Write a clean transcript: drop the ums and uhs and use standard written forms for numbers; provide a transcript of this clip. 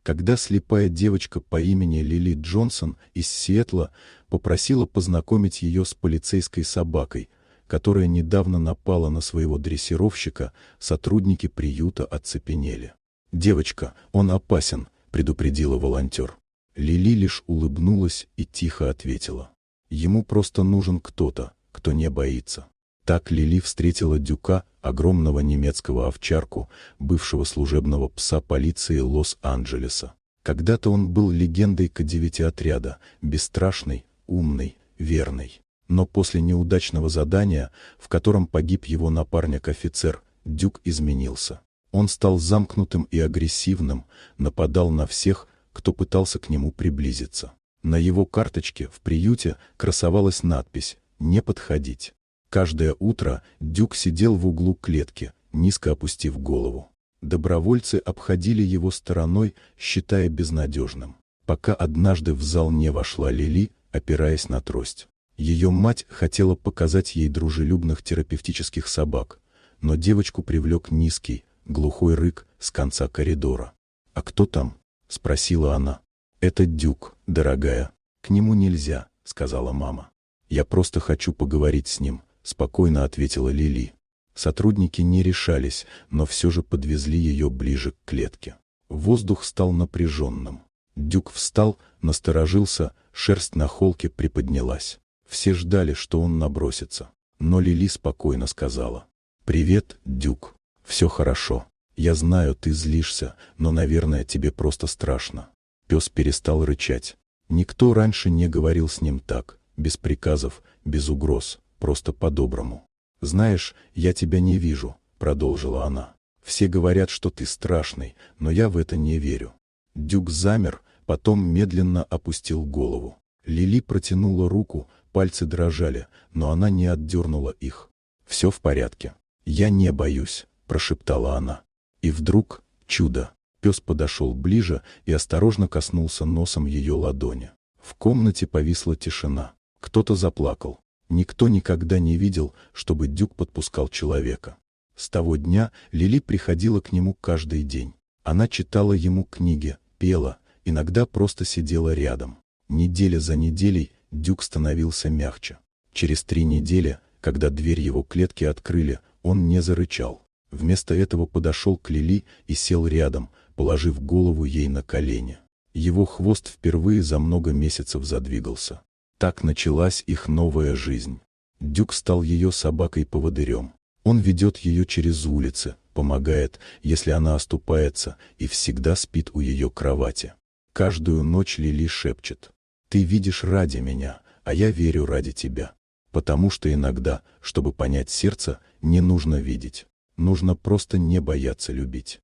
когда слепая девочка по имени Лили Джонсон из Сиэтла попросила познакомить ее с полицейской собакой, которая недавно напала на своего дрессировщика, сотрудники приюта оцепенели. «Девочка, он опасен», — предупредила волонтер. Лили лишь улыбнулась и тихо ответила: «Ему просто нужен кто-то, кто не боится». Так Лили встретила Дюка, огромного немецкого овчарку, бывшего служебного пса полиции Лос-Анджелеса. Когда-то он был легендой К9-отряда, бесстрашный, умный, верный. Но после неудачного задания, в котором погиб его напарник-офицер, Дюк изменился. Он стал замкнутым и агрессивным, нападал на всех, кто пытался к нему приблизиться. На его карточке в приюте красовалась надпись «Не подходить». Каждое утро Дюк сидел в углу клетки, низко опустив голову. Добровольцы обходили его стороной, считая безнадежным, пока однажды в зал не вошла Лили, опираясь на трость. Ее мать хотела показать ей дружелюбных терапевтических собак, но девочку привлек низкий, глухой рык с конца коридора. «А кто там?» — спросила она. «Это Дюк, дорогая. К нему нельзя», — сказала мама. «Я просто хочу поговорить с ним», — спокойно ответила Лили. Сотрудники не решались, но все же подвезли ее ближе к клетке. Воздух стал напряженным. Дюк встал, насторожился, шерсть на холке приподнялась. Все ждали, что он набросится. Но Лили спокойно сказала: «Привет, Дюк. Все хорошо. Я знаю, ты злишься, но, наверное, тебе просто страшно». Пес перестал рычать. Никто раньше не говорил с ним так, без приказов, без угроз, просто по-доброму. «Знаешь, я тебя не вижу», — продолжила она. «Все говорят, что ты страшный, но я в это не верю». Дюк замер, потом медленно опустил голову. Лили протянула руку, пальцы дрожали, но она не отдернула их. «Все в порядке. Я не боюсь», — прошептала она. И вдруг чудо. Пес подошел ближе и осторожно коснулся носом ее ладони. В комнате повисла тишина. Кто-то заплакал. Никто никогда не видел, чтобы Дюк подпускал человека. С того дня Лили приходила к нему каждый день. Она читала ему книги, пела, иногда просто сидела рядом. Неделя за неделей Дюк становился мягче. Через 3 недели, когда дверь его клетки открыли, он не зарычал. Вместо этого подошел к Лили и сел рядом, положив голову ей на колени. Его хвост впервые за много месяцев задвигался. Так началась их новая жизнь. Дюк стал ее собакой-поводырем. Он ведет ее через улицы, помогает, если она оступается, и всегда спит у ее кровати. Каждую ночь Лили шепчет: «Ты видишь ради меня, а я верю ради тебя». Потому что иногда, чтобы понять сердце, не нужно видеть. Нужно просто не бояться любить.